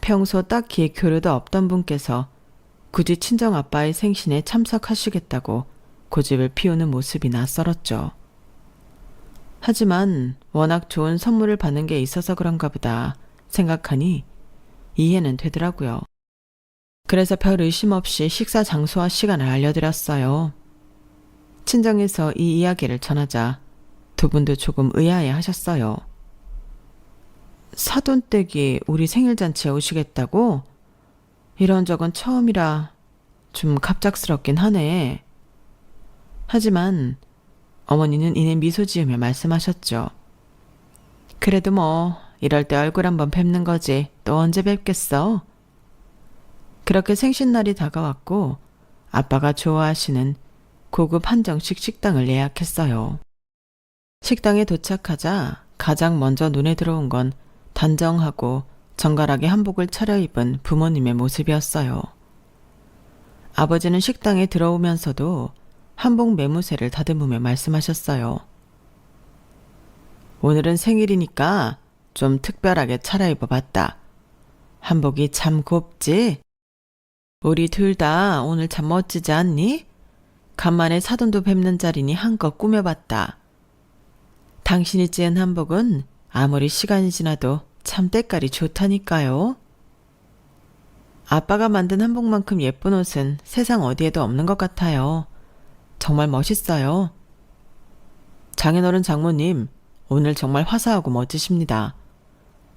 평소 딱히 교류도 없던 분께서 굳이 친정아빠의 생신에 참석하시겠다고 고집을 피우는 모습이 낯설었죠. 하지만 워낙 좋은 선물을 받는 게 있어서 그런가 보다 생각하니 이해는 되더라고요. 그래서 별 의심 없이 식사 장소와 시간을 알려드렸어요. 친정에서 이 이야기를 전하자 두 분도 조금 의아해 하셨어요. 사돈댁이 우리 생일잔치에 오시겠다고? 이런 적은 처음이라 좀 갑작스럽긴 하네. 하지만 어머니는 이내 미소 지으며 말씀하셨죠. 그래도 뭐 이럴 때 얼굴 한번 뵙는 거지 또 언제 뵙겠어? 그렇게 생신날이 다가왔고 아빠가 좋아하시는 고급 한정식 식당을 예약했어요. 식당에 도착하자 가장 먼저 눈에 들어온 건 단정하고 정갈하게 한복을 차려입은 부모님의 모습이었어요. 아버지는 식당에 들어오면서도 한복 매무새를 다듬으며 말씀하셨어요. 오늘은 생일이니까 좀 특별하게 차려입어봤다. 한복이 참 곱지? 우리 둘 다 오늘 참 멋지지 않니? 간만에 사돈도 뵙는 자리니 한껏 꾸며봤다. 당신이 찌은 한복은 아무리 시간이 지나도 참 때깔이 좋다니까요. 아빠가 만든 한복만큼 예쁜 옷은 세상 어디에도 없는 것 같아요. 정말 멋있어요. 장인어른 장모님, 오늘 정말 화사하고 멋지십니다.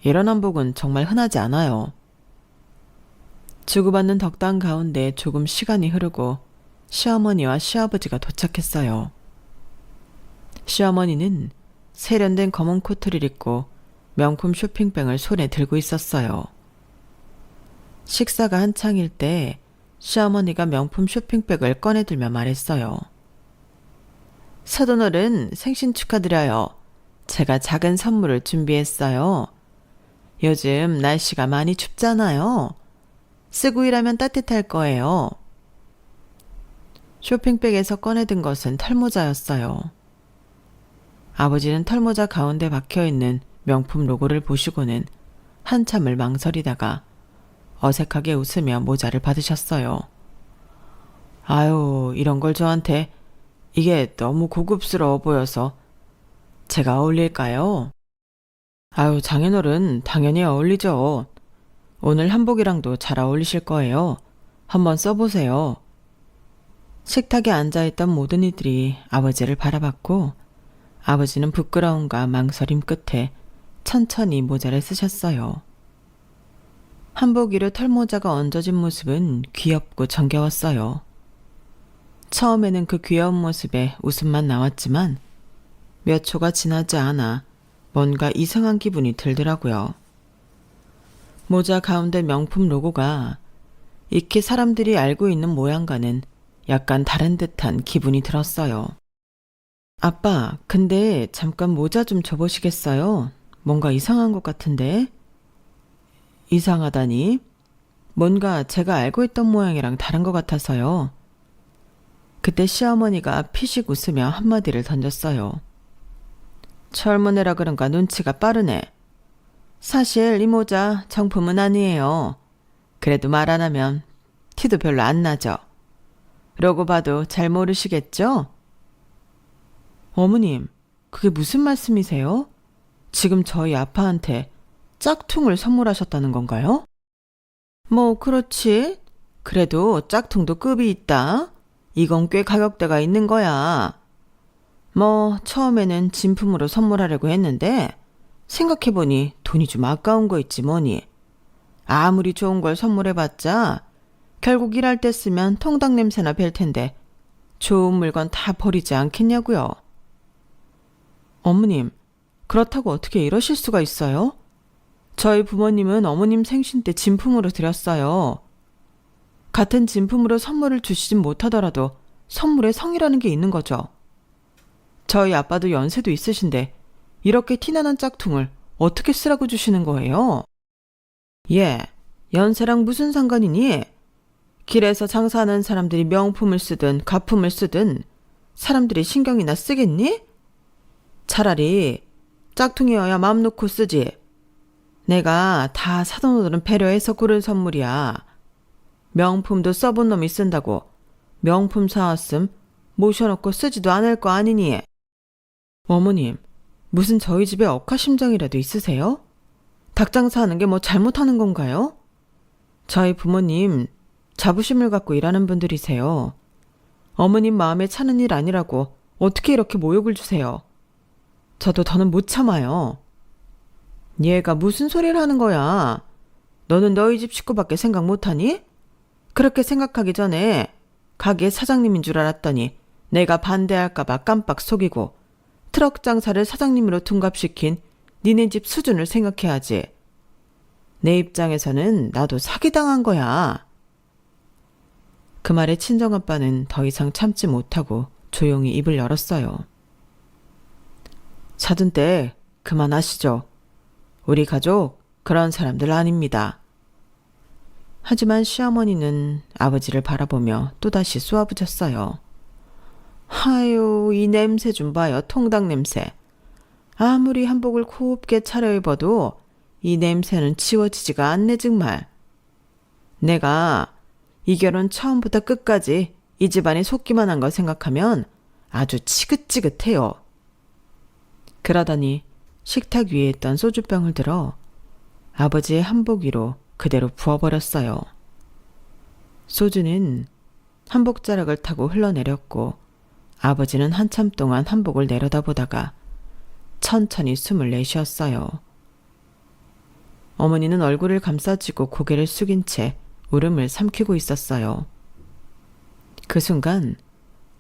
이런 한복은 정말 흔하지 않아요. 주고받는 덕담 가운데 조금 시간이 흐르고 시어머니와 시아버지가 도착했어요. 시어머니는 세련된 검은 코트를 입고 명품 쇼핑백을 손에 들고 있었어요. 식사가 한창일 때 시어머니가 명품 쇼핑백을 꺼내들며 말했어요. 사돈어른 생신 축하드려요. 제가 작은 선물을 준비했어요. 요즘 날씨가 많이 춥잖아요. 쓰고 일하면 따뜻할 거예요. 쇼핑백에서 꺼내든 것은 털모자였어요. 아버지는 털모자 가운데 박혀있는 명품 로고를 보시고는 한참을 망설이다가 어색하게 웃으며 모자를 받으셨어요. 아유, 이런 걸 저한테 이게 너무 고급스러워 보여서 제가 어울릴까요? 아유, 장인어른 당연히 어울리죠. 오늘 한복이랑도 잘 어울리실 거예요. 한번 써보세요. 식탁에 앉아있던 모든 이들이 아버지를 바라봤고 아버지는 부끄러움과 망설임 끝에 천천히 모자를 쓰셨어요. 한복 위로 털모자가 얹어진 모습은 귀엽고 정겨웠어요. 처음에는 그 귀여운 모습에 웃음만 나왔지만 몇 초가 지나지 않아 뭔가 이상한 기분이 들더라고요. 모자 가운데 명품 로고가 익히 사람들이 알고 있는 모양과는 약간 다른 듯한 기분이 들었어요. 아빠, 근데 잠깐 모자 좀 줘보시겠어요? 뭔가 이상한 것 같은데? 이상하다니? 뭔가 제가 알고 있던 모양이랑 다른 것 같아서요. 그때 시어머니가 피식 웃으며 한마디를 던졌어요. 젊은 애라 그런가 눈치가 빠르네. 사실 이 모자 정품은 아니에요. 그래도 말 안 하면 티도 별로 안 나죠. 로고 봐도 잘 모르시겠죠? 어머님, 그게 무슨 말씀이세요? 지금 저희 아빠한테 짝퉁을 선물하셨다는 건가요? 뭐 그렇지. 그래도 짝퉁도 급이 있다. 이건 꽤 가격대가 있는 거야. 뭐 처음에는 진품으로 선물하려고 했는데 생각해보니 돈이 좀 아까운 거 있지 뭐니. 아무리 좋은 걸 선물해봤자 결국 일할 때 쓰면 통닭 냄새나 뵐 텐데 좋은 물건 다 버리지 않겠냐고요. 어머님, 그렇다고 어떻게 이러실 수가 있어요? 저희 부모님은 어머님 생신 때 진품으로 드렸어요. 같은 진품으로 선물을 주시진 못하더라도 선물에 성이라는 게 있는 거죠. 저희 아빠도 연세도 있으신데 이렇게 티나는 짝퉁을 어떻게 쓰라고 주시는 거예요? 예, 연세랑 무슨 상관이니? 길에서 장사하는 사람들이 명품을 쓰든 가품을 쓰든 사람들이 신경이나 쓰겠니? 차라리 짝퉁이어야 맘 놓고 쓰지. 내가 다 사돈어른 배려해서 고른 선물이야. 명품도 써본 놈이 쓴다고 명품 사왔음 모셔놓고 쓰지도 않을 거 아니니. 어머님, 무슨 저희 집에 억하심정이라도 있으세요? 닭장사하는 게 뭐 잘못하는 건가요? 저희 부모님 자부심을 갖고 일하는 분들이세요. 어머님 마음에 차는 일 아니라고 어떻게 이렇게 모욕을 주세요? 저도 더는 못 참아요. 얘가 무슨 소리를 하는 거야? 너는 너희 집 식구밖에 생각 못하니? 그렇게 생각하기 전에 가게 사장님인 줄 알았더니 내가 반대할까봐 깜빡 속이고 트럭 장사를 사장님으로 둔갑시킨 니네 집 수준을 생각해야지. 내 입장에서는 나도 사기당한 거야. 그 말에 친정아빠는 더 이상 참지 못하고 조용히 입을 열었어요. 사돈댁 그만하시죠. 우리 가족 그런 사람들 아닙니다. 하지만 시어머니는 아버지를 바라보며 또다시 쏘아붙였어요. 아유, 이 냄새 좀 봐요. 통닭 냄새. 아무리 한복을 곱게 차려입어도 이 냄새는 지워지지가 않네 정말. 내가 이 결혼 처음부터 끝까지 이 집안에 속기만 한 거 생각하면 아주 지긋지긋해요. 그러더니 식탁 위에 있던 소주병을 들어 아버지의 한복 위로 그대로 부어버렸어요. 소주는 한복자락을 타고 흘러내렸고 아버지는 한참 동안 한복을 내려다보다가 천천히 숨을 내쉬었어요. 어머니는 얼굴을 감싸쥐고 고개를 숙인 채 울음을 삼키고 있었어요. 그 순간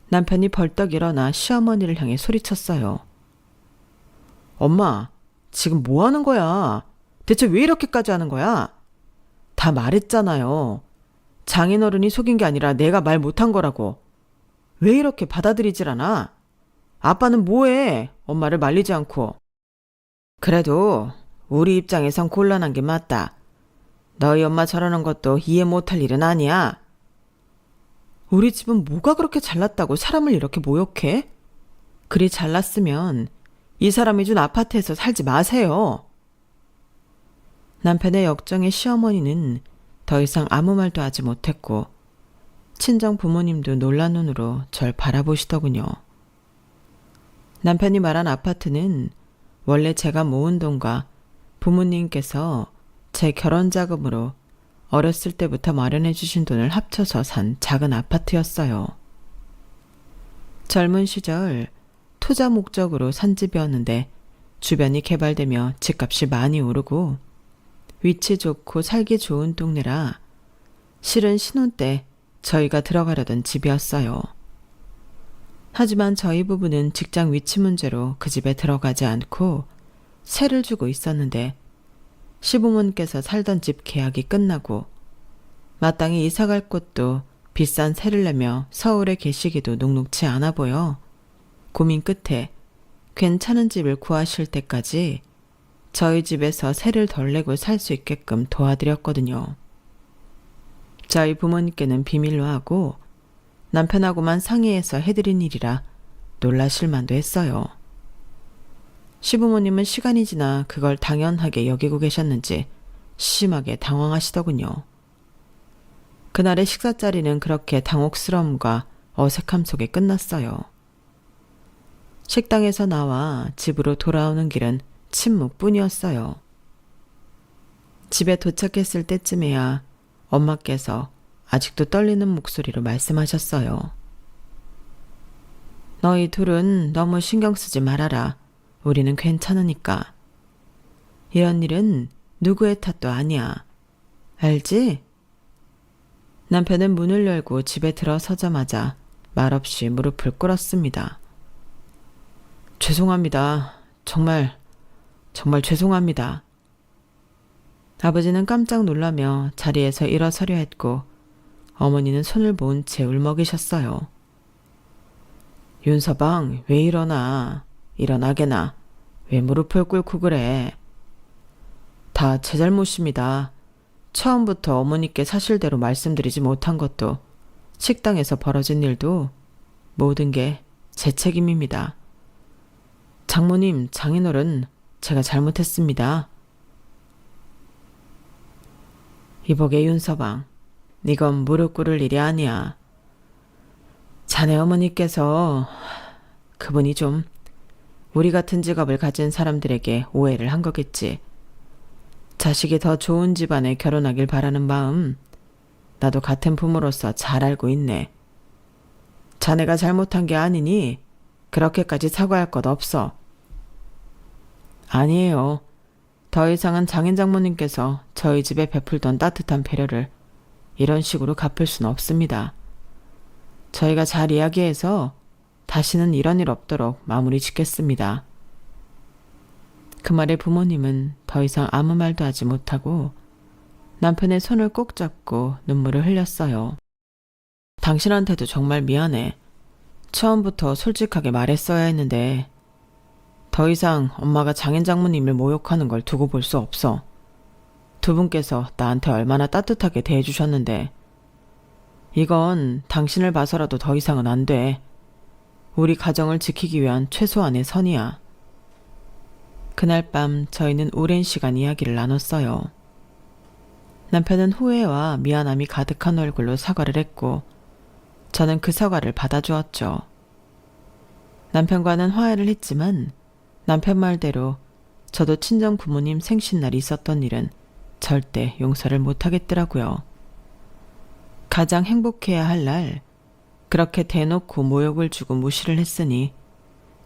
남편이 벌떡 일어나 시어머니를 향해 소리쳤어요. 엄마, 지금 뭐 하는 거야? 대체 왜 이렇게까지 하는 거야? 다 말했잖아요. 장인어른이 속인 게 아니라 내가 말 못한 거라고. 왜 이렇게 받아들이질 않아? 아빠는 뭐해? 엄마를 말리지 않고. 그래도 우리 입장에선 곤란한 게 맞다. 너희 엄마 저러는 것도 이해 못할 일은 아니야. 우리 집은 뭐가 그렇게 잘났다고 사람을 이렇게 모욕해? 그리 잘났으면 이 사람이 준 아파트에서 살지 마세요. 남편의 역정에 시어머니는 더 이상 아무 말도 하지 못했고 친정 부모님도 놀란 눈으로 절 바라보시더군요. 남편이 말한 아파트는 원래 제가 모은 돈과 부모님께서 제 결혼 자금으로 어렸을 때부터 마련해 주신 돈을 합쳐서 산 작은 아파트였어요. 젊은 시절 투자 목적으로 산 집이었는데 주변이 개발되며 집값이 많이 오르고 위치 좋고 살기 좋은 동네라 실은 신혼 때 저희가 들어가려던 집이었어요. 하지만 저희 부부는 직장 위치 문제로 그 집에 들어가지 않고 세를 주고 있었는데 시부모님께서 살던 집 계약이 끝나고 마땅히 이사갈 곳도 비싼 세를 내며 서울에 계시기도 녹록치 않아 보여 고민 끝에 괜찮은 집을 구하실 때까지 저희 집에서 세를 덜 내고 살 수 있게끔 도와드렸거든요. 저희 부모님께는 비밀로 하고 남편하고만 상의해서 해드린 일이라 놀라실 만도 했어요. 시부모님은 시간이 지나 그걸 당연하게 여기고 계셨는지 심하게 당황하시더군요. 그날의 식사 자리는 그렇게 당혹스러움과 어색함 속에 끝났어요. 식당에서 나와 집으로 돌아오는 길은 침묵뿐이었어요. 집에 도착했을 때쯤에야 엄마께서 아직도 떨리는 목소리로 말씀하셨어요. 너희 둘은 너무 신경 쓰지 말아라. 우리는 괜찮으니까. 이런 일은 누구의 탓도 아니야. 알지? 남편은 문을 열고 집에 들어서자마자 말없이 무릎을 꿇었습니다. 죄송합니다. 정말 죄송합니다. 아버지는 깜짝 놀라며 자리에서 일어서려 했고 어머니는 손을 모은 채 울먹이셨어요. 윤서방, 왜 일어나? 일어나게나. 왜 무릎을 꿇고 그래? 다 제 잘못입니다. 처음부터 어머니께 사실대로 말씀드리지 못한 것도 식당에서 벌어진 일도 모든 게 제 책임입니다. 장모님, 장인어른, 제가 잘못했습니다. 이복의 윤서방, 이건 무릎 꿇을 일이 아니야. 자네 어머니께서 그분이 좀 우리 같은 직업을 가진 사람들에게 오해를 한 거겠지. 자식이 더 좋은 집안에 결혼하길 바라는 마음 나도 같은 부모로서 잘 알고 있네. 자네가 잘못한 게 아니니 그렇게까지 사과할 것 없어. 아니에요. 더 이상은 장인 장모님께서 저희 집에 베풀던 따뜻한 배려를 이런 식으로 갚을 수는 없습니다. 저희가 잘 이야기해서 다시는 이런 일 없도록 마무리 짓겠습니다. 그 말에 부모님은 더 이상 아무 말도 하지 못하고 남편의 손을 꼭 잡고 눈물을 흘렸어요. 당신한테도 정말 미안해. 처음부터 솔직하게 말했어야 했는데 더 이상 엄마가 장인 장모님을 모욕하는 걸 두고 볼 수 없어. 두 분께서 나한테 얼마나 따뜻하게 대해주셨는데 이건 당신을 봐서라도 더 이상은 안 돼. 우리 가정을 지키기 위한 최소한의 선이야. 그날 밤 저희는 오랜 시간 이야기를 나눴어요. 남편은 후회와 미안함이 가득한 얼굴로 사과를 했고 저는 그 사과를 받아주었죠. 남편과는 화해를 했지만 남편 말대로 저도 친정 부모님 생신날이 있었던 일은 절대 용서를 못하겠더라고요. 가장 행복해야 할 날 그렇게 대놓고 모욕을 주고 무시를 했으니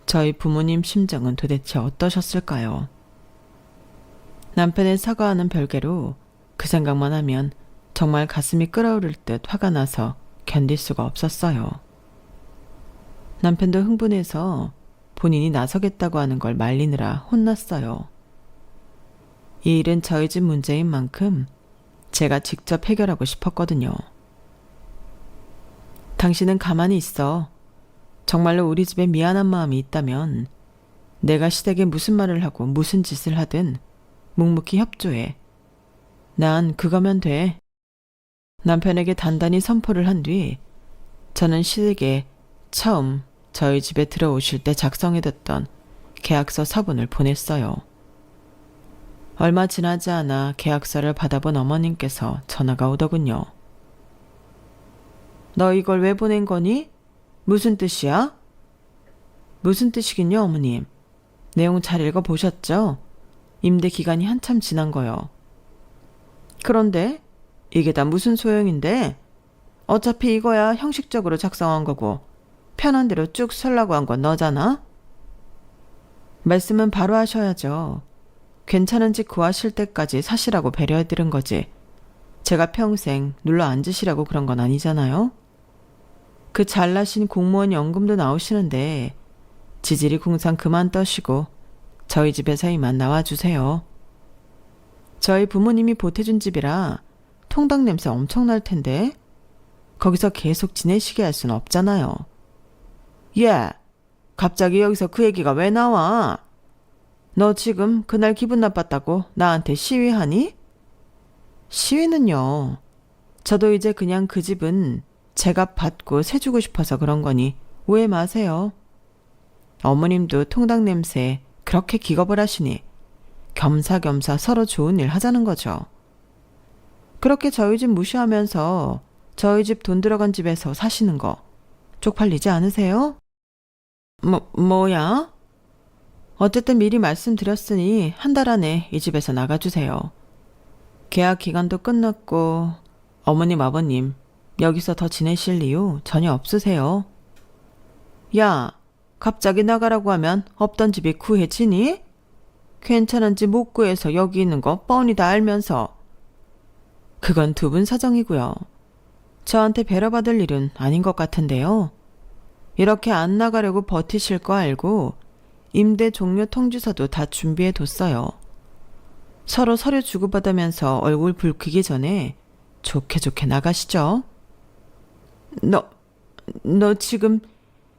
저희 부모님 심정은 도대체 어떠셨을까요? 남편의 사과와는 별개로 그 생각만 하면 정말 가슴이 끓어오를 듯 화가 나서 견딜 수가 없었어요. 남편도 흥분해서 본인이 나서겠다고 하는 걸 말리느라 혼났어요. 이 일은 저희 집 문제인 만큼 제가 직접 해결하고 싶었거든요. 당신은 가만히 있어. 정말로 우리 집에 미안한 마음이 있다면 내가 시댁에 무슨 말을 하고 무슨 짓을 하든 묵묵히 협조해. 난 그거면 돼. 남편에게 단단히 선포를 한 뒤 저는 시댁에 처음 저희 집에 들어오실 때 작성해뒀던 계약서 서본을 보냈어요. 얼마 지나지 않아 계약서를 받아본 어머님께서 전화가 오더군요. 너 이걸 왜 보낸 거니? 무슨 뜻이야? 무슨 뜻이긴요, 어머님. 내용 잘 읽어보셨죠? 임대 기간이 한참 지난 거요. 그런데 이게 다 무슨 소용인데? 어차피 이거야 형식적으로 작성한 거고 편한 대로 쭉 쓰려고 한 건 너잖아? 말씀은 바로 하셔야죠. 괜찮은지 구하실 때까지 사시라고 배려해드린 거지. 제가 평생 눌러 앉으시라고 그런 건 아니잖아요? 그 잘나신 공무원 연금도 나오시는데 지질이 궁상 그만 떠시고 저희 집에서 이만 나와주세요. 저희 부모님이 보태준 집이라 통닭 냄새 엄청날 텐데 거기서 계속 지내시게 할 순 없잖아요. 예, 갑자기 여기서 그 얘기가 왜 나와? 너 지금 그날 기분 나빴다고 나한테 시위하니? 시위는요. 저도 이제 그냥 그 집은 제가 받고 세주고 싶어서 그런 거니 오해 마세요. 어머님도 통닭 냄새에 그렇게 기겁을 하시니 겸사겸사 서로 좋은 일 하자는 거죠. 그렇게 저희 집 무시하면서 저희 집 돈 들어간 집에서 사시는 거 쪽팔리지 않으세요? 뭐야? 어쨌든 미리 말씀드렸으니 한 달 안에 이 집에서 나가주세요. 계약 기간도 끝났고 어머님 아버님 여기서 더 지내실 이유 전혀 없으세요. 야, 갑자기 나가라고 하면 없던 집이 구해지니? 괜찮은지 못 구해서 여기 있는 거 뻔히 다 알면서. 그건 두 분 사정이고요. 저한테 배려받을 일은 아닌 것 같은데요. 이렇게 안 나가려고 버티실 거 알고 임대 종료 통지서도 다 준비해 뒀어요. 서로 서류 주고받으면서 얼굴 붉히기 전에 좋게 좋게 나가시죠. 너 지금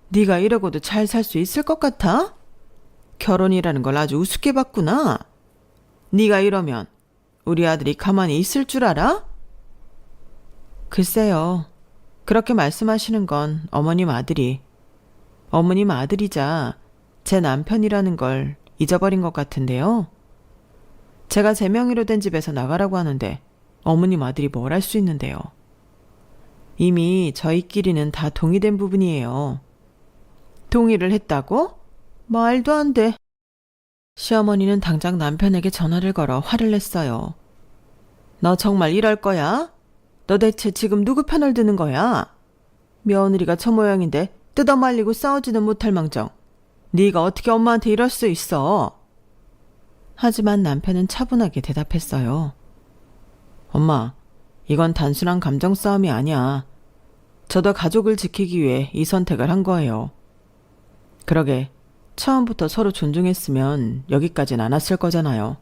네가 이러고도 잘 살 수 있을 것 같아? 결혼이라는 걸 아주 우습게 봤구나. 네가 이러면 우리 아들이 가만히 있을 줄 알아? 글쎄요. 그렇게 말씀하시는 건 어머님 아들이자 제 남편이라는 걸 잊어버린 것 같은데요. 제가 제 명의로 된 집에서 나가라고 하는데 어머님 아들이 뭘 할 수 있는데요. 이미 저희끼리는 다 동의된 부분이에요. 동의를 했다고? 말도 안 돼. 시어머니는 당장 남편에게 전화를 걸어 화를 냈어요. 너 정말 이럴 거야? 너 대체 지금 누구 편을 드는 거야? 며느리가 저 모양인데 뜯어말리고 싸우지는 못할 망정. 네가 어떻게 엄마한테 이럴 수 있어? 하지만 남편은 차분하게 대답했어요. 엄마, 이건 단순한 감정 싸움이 아니야. 저도 가족을 지키기 위해 이 선택을 한 거예요. 그러게, 처음부터 서로 존중했으면 여기까진 안 왔을 거잖아요.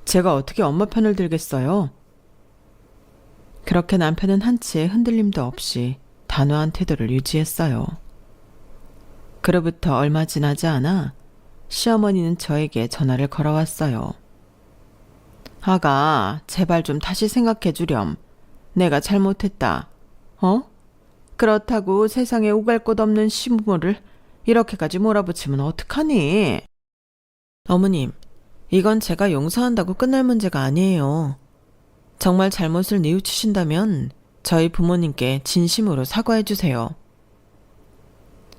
제가 어떻게 엄마 편을 들겠어요? 그렇게 남편은 한치의 흔들림도 없이 단호한 태도를 유지했어요. 그로부터 얼마 지나지 않아 시어머니는 저에게 전화를 걸어왔어요. 아가, 제발 좀 다시 생각해 주렴. 내가 잘못했다. 그렇다고 세상에 오갈 것 없는 시부모를 이렇게까지 몰아붙이면 어떡하니? 어머님, 이건 제가 용서한다고 끝날 문제가 아니에요. 정말 잘못을 뉘우치신다면 저희 부모님께 진심으로 사과해 주세요.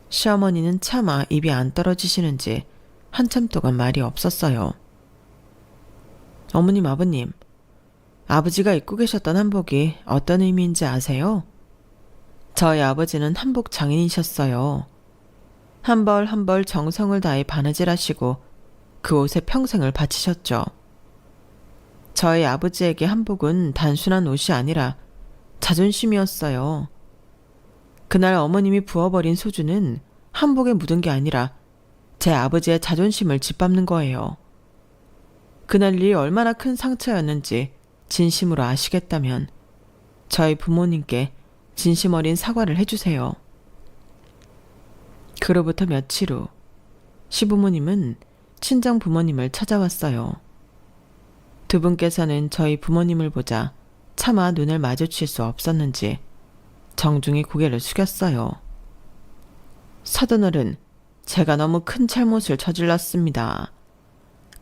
시어머니는 차마 입이 안 떨어지시는지 한참 동안 말이 없었어요. 어머님, 아버님, 아버지가 입고 계셨던 한복이 어떤 의미인지 아세요? 저희 아버지는 한복 장인이셨어요. 한 벌 한 벌 정성을 다해 바느질하시고 그 옷에 평생을 바치셨죠. 저희 아버지에게 한복은 단순한 옷이 아니라 자존심이었어요. 그날 어머님이 부어버린 소주는 한복에 묻은 게 아니라 제 아버지의 자존심을 짓밟는 거예요. 그날 일이 얼마나 큰 상처였는지 진심으로 아시겠다면 저희 부모님께 진심 어린 사과를 해주세요. 그로부터 며칠 후 시부모님은 친정 부모님을 찾아왔어요. 두 분께서는 저희 부모님을 보자 차마 눈을 마주칠 수 없었는지 정중히 고개를 숙였어요. 사돈어른, 제가 너무 큰 잘못을 저질렀습니다.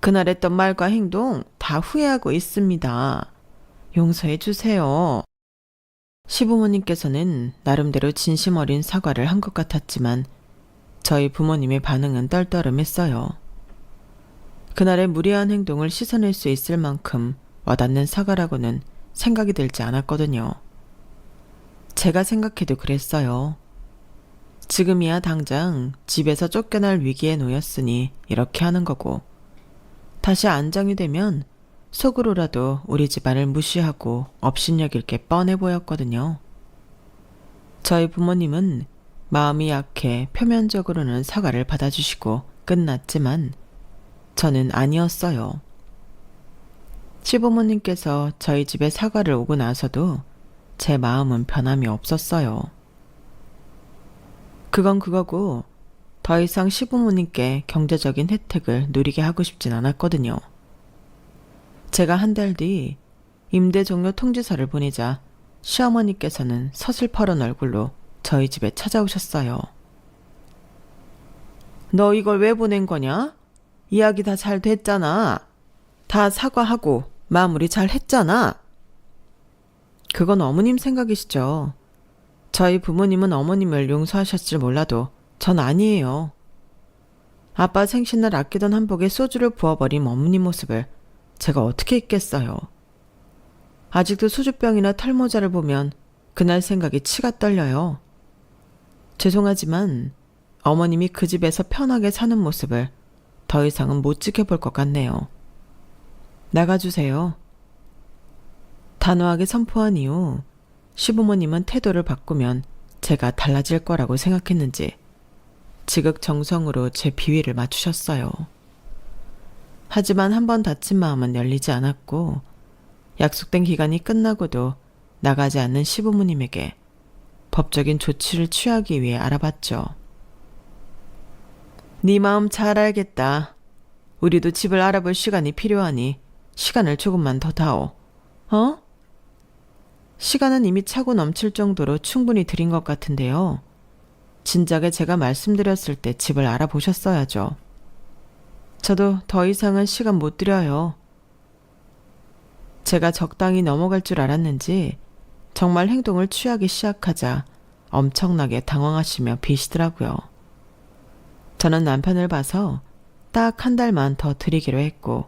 그날 했던 말과 행동 다 후회하고 있습니다. 용서해 주세요. 시부모님께서는 나름대로 진심 어린 사과를 한 것 같았지만 저희 부모님의 반응은 떨떠름했어요. 그날의 무례한 행동을 씻어낼 수 있을 만큼 와닿는 사과라고는 생각이 들지 않았거든요. 제가 생각해도 그랬어요. 지금이야 당장 집에서 쫓겨날 위기에 놓였으니 이렇게 하는 거고, 다시 안정이 되면 속으로라도 우리 집안을 무시하고 업신여길 게 뻔해 보였거든요. 저희 부모님은 마음이 약해 표면적으로는 사과를 받아주시고 끝났지만 저는 아니었어요. 시부모님께서 저희 집에 사과를 오고 나서도 제 마음은 변함이 없었어요. 그건 그거고 더 이상 시부모님께 경제적인 혜택을 누리게 하고 싶진 않았거든요. 제가 한 달 뒤 임대 종료 통지서를 보내자 시어머니께서는 서슬퍼런 얼굴로 저희 집에 찾아오셨어요. 너 이걸 왜 보낸 거냐? 이야기 다 잘 됐잖아. 다 사과하고 마무리 잘 했잖아. 그건 어머님 생각이시죠. 저희 부모님은 어머님을 용서하셨을 몰라도 전 아니에요. 아빠 생신날 아끼던 한복에 소주를 부어버린 어머님 모습을 제가 어떻게 잊겠어요. 아직도 소주병이나 털모자를 보면 그날 생각이 치가 떨려요. 죄송하지만 어머님이 그 집에서 편하게 사는 모습을 더 이상은 못 지켜볼 것 같네요. 나가주세요. 단호하게 선포한 이후 시부모님은 태도를 바꾸면 제가 달라질 거라고 생각했는지 지극정성으로 제 비위를 맞추셨어요. 하지만 한 번 다친 마음은 열리지 않았고 약속된 기간이 끝나고도 나가지 않는 시부모님에게 법적인 조치를 취하기 위해 알아봤죠. 네 마음 잘 알겠다. 우리도 집을 알아볼 시간이 필요하니 시간을 조금만 더 다오. 시간은 이미 차고 넘칠 정도로 충분히 드린 것 같은데요. 진작에 제가 말씀드렸을 때 집을 알아보셨어야죠. 저도 더 이상은 시간 못 드려요. 제가 적당히 넘어갈 줄 알았는지 정말 행동을 취하기 시작하자 엄청나게 당황하시며 비시더라고요. 저는 남편을 봐서 딱 한 달만 더 드리기로 했고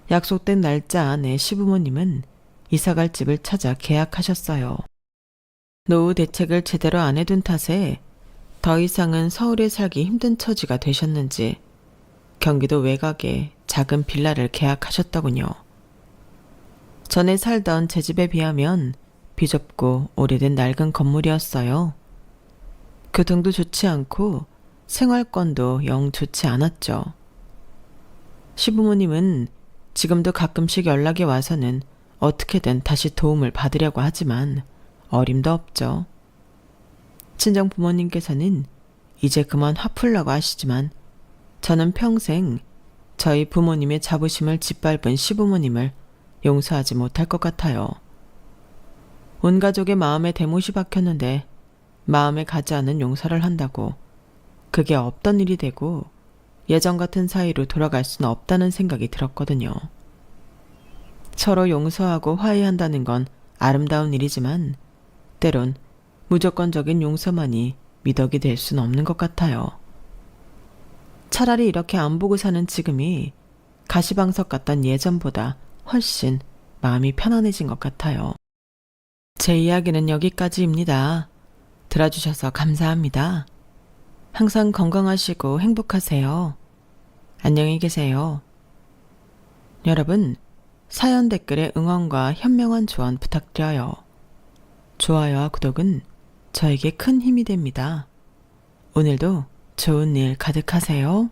약속된 날짜 안에 시부모님은 이사갈 집을 찾아 계약하셨어요. 노후 대책을 제대로 안 해둔 탓에 더 이상은 서울에 살기 힘든 처지가 되셨는지 경기도 외곽에 작은 빌라를 계약하셨더군요. 전에 살던 제 집에 비하면 비좁고 오래된 낡은 건물이었어요. 교통도 좋지 않고 생활권도 영 좋지 않았죠. 시부모님은 지금도 가끔씩 연락이 와서는 어떻게든 다시 도움을 받으려고 하지만 어림도 없죠. 친정 부모님께서는 이제 그만 화풀라고 하시지만 저는 평생 저희 부모님의 자부심을 짓밟은 시부모님을 용서하지 못할 것 같아요. 온 가족의 마음에 대못이 박혔는데 마음에 가지 않은 용서를 한다고 그게 없던 일이 되고 예전 같은 사이로 돌아갈 수는 없다는 생각이 들었거든요. 서로 용서하고 화해한다는 건 아름다운 일이지만 때론 무조건적인 용서만이 미덕이 될 수는 없는 것 같아요. 차라리 이렇게 안 보고 사는 지금이 가시방석 같던 예전보다 훨씬 마음이 편안해진 것 같아요. 제 이야기는 여기까지입니다. 들어주셔서 감사합니다. 항상 건강하시고 행복하세요. 안녕히 계세요. 여러분, 사연 댓글에 응원과 현명한 조언 부탁드려요. 좋아요와 구독은 저에게 큰 힘이 됩니다. 오늘도 좋은 일 가득하세요.